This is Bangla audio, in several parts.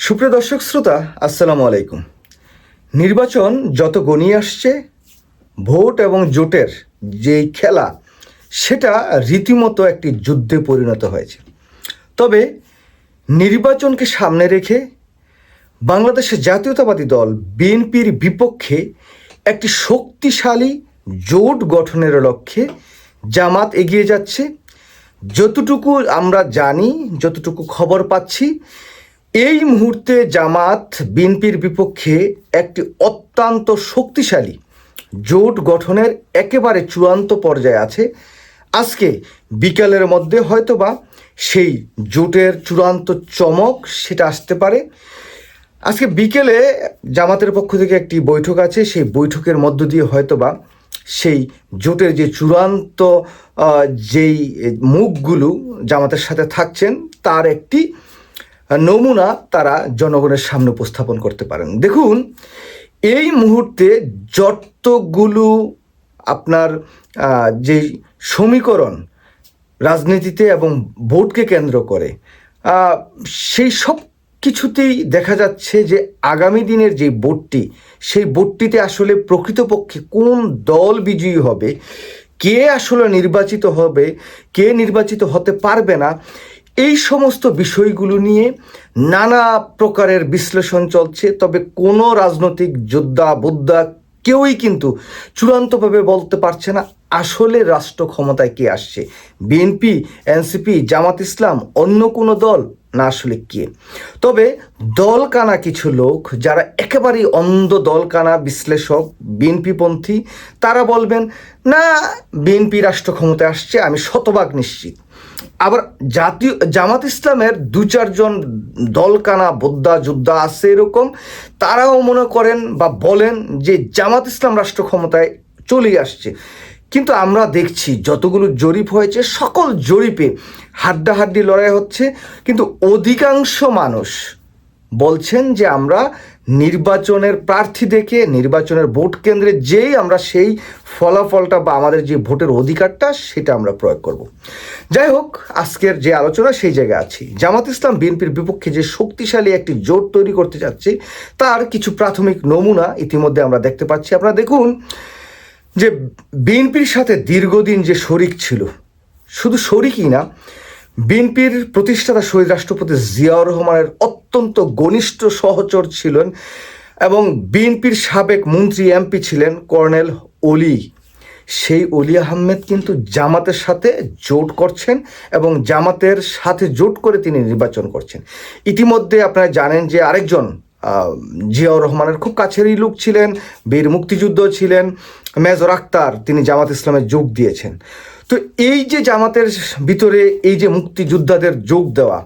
সুপ্রিয় দর্শক শ্রোতা, আসসালামু আলাইকুম। নির্বাচন যত গনিয়ে আসছে, ভোট এবং জোটের যেই খেলা, সেটা রীতিমতো একটি যুদ্ধে পরিণত হয়েছে। তবে নির্বাচনকে সামনে রেখে বাংলাদেশের জাতীয়তাবাদী দল বিএনপির বিপক্ষে একটি শক্তিশালী জোট গঠনের লক্ষ্যে জামাত এগিয়ে যাচ্ছে। যতটুকু আমরা জানি, যতটুকু খবর পাচ্ছি, এই মুহূর্তে জামাত বিএনপির বিপক্ষে একটি অত্যন্ত শক্তিশালী জোট গঠনের একেবারে চূড়ান্ত পর্যায়ে আছে। আজকে বিকালের মধ্যে হয়তোবা সেই জোটের চূড়ান্ত চমক সেটা আসতে পারে। আজকে বিকেলে জামাতের পক্ষ থেকে একটি বৈঠক আছে, সেই বৈঠকের মধ্য দিয়ে হয়তোবা সেই জোটের যে চূড়ান্ত যেই মুখগুলো জামাতের সাথে থাকছেন তার একটি নমুনা তারা জনগণের সামনে উপস্থাপন করতে পারেন। দেখুন, এই মুহূর্তে যতগুলো আপনার যে সমীকরণ রাজনীতিতে এবং ভোটকে কেন্দ্র করে, সেই সব কিছুতেই দেখা যাচ্ছে যে আগামী দিনের যে ভোটটি, সেই ভোটটিতে আসলে প্রকৃতপক্ষে কোন দল বিজয়ী হবে, কে আসলে নির্বাচিত হবে, কে নির্বাচিত হতে পারবে না, এই সমস্ত বিষয়গুলো নিয়ে নানা প্রকারের বিশ্লেষণ চলছে। তবে কোনো রাজনৈতিক যোদ্ধা কেউই কিন্তু চূড়ান্তভাবে বলতে পারছে না আসলে রাষ্ট্র ক্ষমতায় কে আসছে, বিএনপি, এনসিপি, জামাত ইসলাম, অন্য কোনো দল, না আসলে কে। তবে দলকানা কিছু লোক যারা একেবারেই অন্ধ দলকানা বিশ্লেষক, বিএনপিপন্থী, তারা বলবেন না, বিএনপি রাষ্ট্র ক্ষমতায় আসছে, আমি শতভাগ নিশ্চিত। আবার জামাত ইসলামের দু চারজন দলকানা যোদ্ধা আছে এরকম, তারাও মনে করেন বা বলেন যে জামাত ইসলাম রাষ্ট্র ক্ষমতায় চলে আসছে। কিন্তু আমরা দেখছি যতগুলো জরিপ হয়েছে, সকল জরিপে হাড্ডাহাড্ডি লড়াই হচ্ছে, কিন্তু অধিকাংশ মানুষ বলছেন যে আমরা নির্বাচনের প্রার্থী দেখে, নির্বাচনের ভোট কেন্দ্রে যেই আমরা সেই ফলাফলটা বা আমাদের যে ভোটের অধিকারটা সেটা আমরা প্রয়োগ করব। যাই হোক, আজকের যে আলোচনা সেই জায়গায় আছি। জামাত ইসলাম বিএনপির বিপক্ষে যে শক্তিশালী একটি জোট তৈরি করতে যাচ্ছে, তার কিছু প্রাথমিক নমুনা ইতিমধ্যে আমরা দেখতে পাচ্ছি। আপনারা দেখুন যে বিএনপির সাথে দীর্ঘদিন যে শরিক ছিল, শুধু শরিকই না, বিএনপির প্রতিষ্ঠাতা শহীদ রাষ্ট্রপতি জিয়াউর রহমানের অত্যন্ত ঘনিষ্ঠ সহচর ছিলেন এবং বিএনপির সাবেক মন্ত্রী এমপি ছিলেন কর্নেল অলি। সেই অলি আহমেদ কিন্তু জামাতের সাথে জোট করছেন এবং জামাতের সাথে জোট করে তিনি নির্বাচন করছেন। ইতিমধ্যে আপনারা জানেন যে আরেকজন জিয়াউর রহমানের খুব কাছেরই লোক ছিলেন, বীর মুক্তিযুদ্ধ ছিলেন, মেজর আক্তার, তিনি জামাত ইসলামে যোগ দিয়েছেন। তো এই যে জামাতের ভিতরে এই যে মুক্তিযোদ্ধাদের যোগ দেওয়া,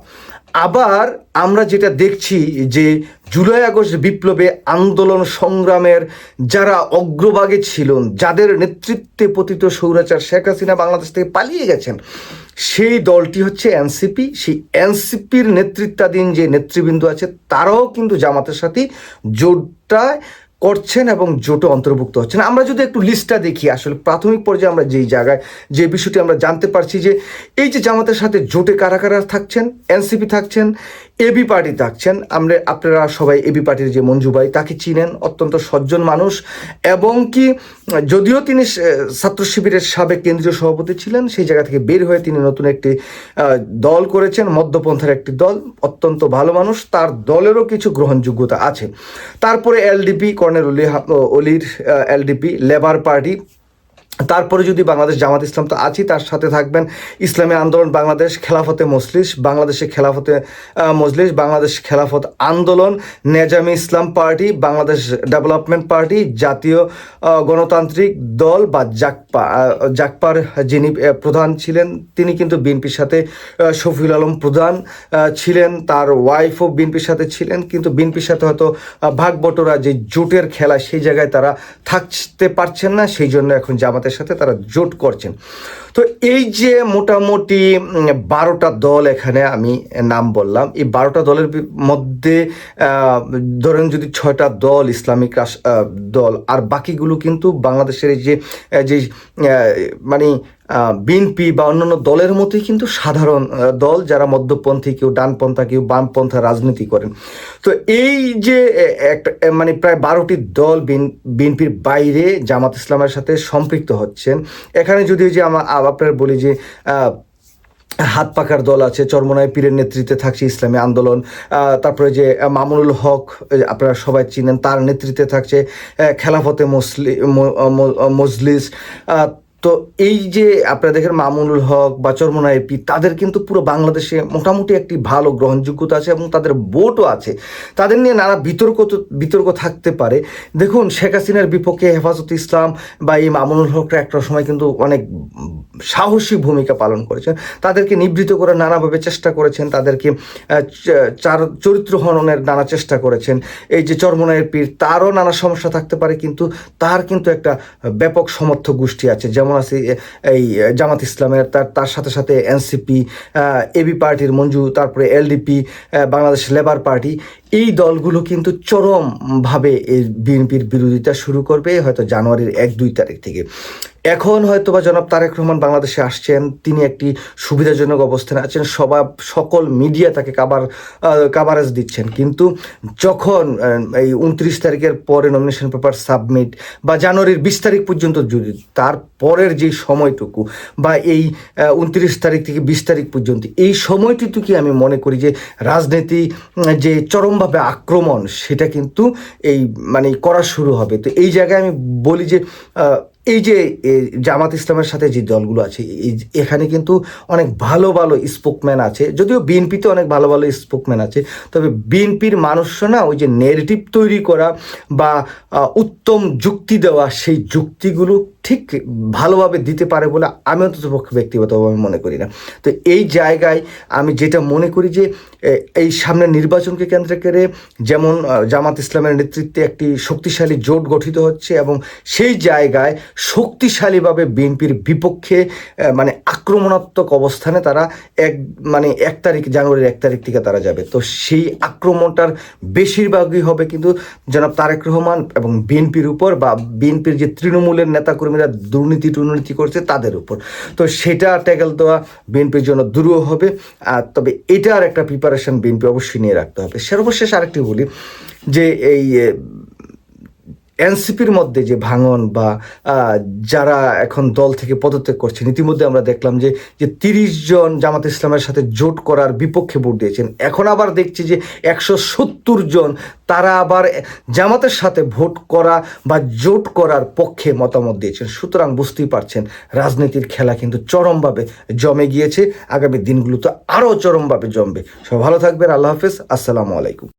আবার আমরা যেটা দেখছি যে জুলাই আগস্ট বিপ্লবে আন্দোলন সংগ্রামের যারা অগ্রভাগে ছিলেন, যাদের নেতৃত্বে পতিত স্বৈরাচার শেখ হাসিনা বাংলাদেশ থেকে পালিয়ে গেছেন, সেই দলটি হচ্ছে এনসিপি। সেই এনসিপির নেতৃত্বাধীন যে নেতৃবৃন্দ আছে তারাও কিন্তু জামাতের সাথে জোটটায় করছেন এবং জোটে অন্তর্ভুক্ত হচ্ছেন। আমরা যদি একটু লিস্টটা দেখি, আসলে প্রাথমিক পর্যায়ে আমরা যেই জায়গায় যে বিষয়টি আমরা জানতে পারছি যে এই যে জামাতের সাথে জোটে কারা কারা থাকছেন, এনসিপি থাকছেন, এবি পার্টি থাকছেন। আপনারা সবাই এবি পার্টির যে মঞ্জু ভাই, তাকে চিনেন, অত্যন্ত সজ্জন মানুষ, এবং কি যদিও তিনি ছাত্র শিবিরের সাবেক কেন্দ্রীয় সভাপতি ছিলেন, সেই জায়গা থেকে বের হয়ে তিনি নতুন একটি দল করেছেন, মধ্যপন্থার একটি দল, অত্যন্ত ভালো মানুষ, তার দলেরও কিছু গ্রহণযোগ্যতা আছে। তারপরে এলডিপি, কর্নেল অলির এলডিপি, লেবার পার্টি, তারপরে যদি বাংলাদেশ জামাত ইসলাম তো আছি, তার সাথে থাকবেন ইসলামী আন্দোলন বাংলাদেশ, খেলাফতে মজলিস, বাংলাদেশে খেলাফতে মজলিস, বাংলাদেশ খেলাফত আন্দোলন, নেজামি ইসলাম পার্টি, বাংলাদেশ ডেভেলপমেন্ট পার্টি, জাতীয় গণতান্ত্রিক দল বা জাকপার যিনি প্রধান ছিলেন, তিনি কিন্তু বিএনপির সাথে, শফিউল আলম প্রধান ছিলেন, তার ওয়াইফও বিএনপির সাথে ছিলেন, কিন্তু বিএনপির সাথে হয়তো ভাগ বটোরা যে জোটের খেলা, সেই জায়গায় তারা থাকতে পারছেন না, সেই জন্য এখন জামাতের সাথে তারা জোট করছেন। তো এই যে মোটামুটি 12টা দল এখানে আমি নাম বললাম, এই 12টা দলের মধ্যে ধরেন যদি 6টা দল ইসলামিক দল, আর বাকিগুলো কিন্তু বাংলাদেশের এই যে মানে বিএনপি বা অন্যান্য দলের মতোই কিন্তু সাধারণ দল, যারা মধ্যপন্থী, কেউ ডানপন্থা, কেউ বামপন্থা রাজনীতি করেন। তো এই যে একটা মানে প্রায় 12টি দল বিএনপির বাইরে জামাত ইসলামের সাথে সম্পৃক্ত হচ্ছেন। এখানে যদি যে আপনার বলি যে হাত পাকার দল আছে, চরমনাই পীরের নেতৃত্বে থাকছে ইসলামী আন্দোলন, তারপরে যে মামুনুল হক আপনারা সবাই চিনেন, তার নেতৃত্বে থাকছে খেলাফতে মজলিস। তো এই যে আপনারা দেখেন মামুনুল হক বা চরমনাই পীর, তাদের কিন্তু পুরো বাংলাদেশে মোটামুটি একটি ভালো গ্রহণযোগ্যতা আছে এবং তাদের ভোটও আছে। তাদের নিয়ে নানা বিতর্ক থাকতে পারে। দেখুন, শেখ হাসিনার বিপক্ষে হেফাজতে ইসলাম বা এই মামুনুল হকরা একটা সময় কিন্তু অনেক সাহসী ভূমিকা পালন করেছেন। তাদেরকে নিবৃত করে নানাভাবে চেষ্টা করেছেন, তাদেরকে চরিত্র হননের নানা চেষ্টা করেছেন। এই যে চরমনাইয়ের পীর, তারও নানা সমস্যা থাকতে পারে, কিন্তু তার কিন্তু একটা ব্যাপক সমর্থক গোষ্ঠী আছে, যেমন আছে এই জামাত ইসলামের, তার সাথে সাথে এনসিপি, এবি পার্টির মঞ্জু, তারপরে এলডিপি, বাংলাদেশ লেবার পার্টি। এই দলগুলো কিন্তু চরমভাবে এই বিএনপির বিরোধিতা শুরু করবে হয়তো জানুয়ারির 1-2 তারিখ থেকে। এখন হয়তো বা জনাব তারেক রহমান বাংলাদেশে আসছেন, তিনি একটি সুবিধাজনক অবস্থানে আছেন, সকল মিডিয়া তাকে কাভারেজ দিচ্ছেন। কিন্তু যখন এই 29 তারিখের পরে নমিনেশন পেপার সাবমিট বা জানুয়ারির 20 তারিখ পর্যন্ত, যদি তার পরের যে সময়টুকু বা এই 29 তারিখ থেকে 20 তারিখ পর্যন্ত, এই সময়টুকুকে আমি মনে করি যে রাজনীতি যে চরমভাবে আক্রমণ, সেটা কিন্তু এই মানে করা শুরু হবে। তো এই জায়গায় আমি বলি যে এই যে জামাত ইসলামের সাথে যে দলগুলো আছে, এখানে কিন্তু অনেক ভালো ভালো স্পোকম্যান আছে, যদিও বিএনপিতে অনেক ভালো ভালো স্পোকম্যান আছে, তবে বিএনপির মানুষরা না ওই যে নেগেটিভ তৈরি করা বা উত্তম যুক্তি দেওয়া, সেই যুক্তিগুলো ঠিক ভালোভাবে দিতে পারে বলে আমি অন্ততপক্ষে ব্যক্তিগতভাবে মনে করি না। তো এই জায়গায় আমি যেটা মনে করি যে এই সামনের নির্বাচনকে কেন্দ্র করে যেমন জামাত ইসলামের নেতৃত্বে একটি শক্তিশালী জোট গঠিত হচ্ছে, এবং সেই জায়গায় শক্তিশালীভাবে বিএনপির বিপক্ষে মানে আক্রমণাত্মক অবস্থানে তারা জানুয়ারির 1 তারিখ থেকে তারা যাবে। তো সেই আক্রমণটার বেশিরভাগই হবে কিন্তু জনাব তারেক রহমান এবং বিএনপির উপর, বা বিএনপির যে তৃণমূলের নেতাকর্মীরা দুর্নীতি করছে তাদের উপর। তো সেটা ট্যাকেল দেওয়া বিএনপির জন্য দুরূহ হবে। তবে এটার একটা প্রিপারেশন বিএনপি অবশ্যই নিয়ে রাখতে হবে। সর্বশেষ আরেকটি বলি যে এই এনসিপির মধ্যে যে ভাঙন বা যারা এখন দল থেকে পদত্যাগ করছেন, ইতিমধ্যে আমরা দেখলাম যে 30 জন জামাত ইসলামের সাথে জোট করার বিপক্ষে ভোট দিয়েছেন। এখন আবার দেখছি যে 170 জন তারা আবার জামাতের সাথে ভোট করা বা জোট করার পক্ষে মতামত দিয়েছেন। সুতরাং বুঝতেই পারছেন রাজনীতির খেলা কিন্তু চরমভাবে জমে গিয়েছে, আগামী দিনগুলো তো আরও চরমভাবে জমবে। সবাই ভালো থাকবেন, আল্লাহ হাফেজ, আসসালামু আলাইকুম।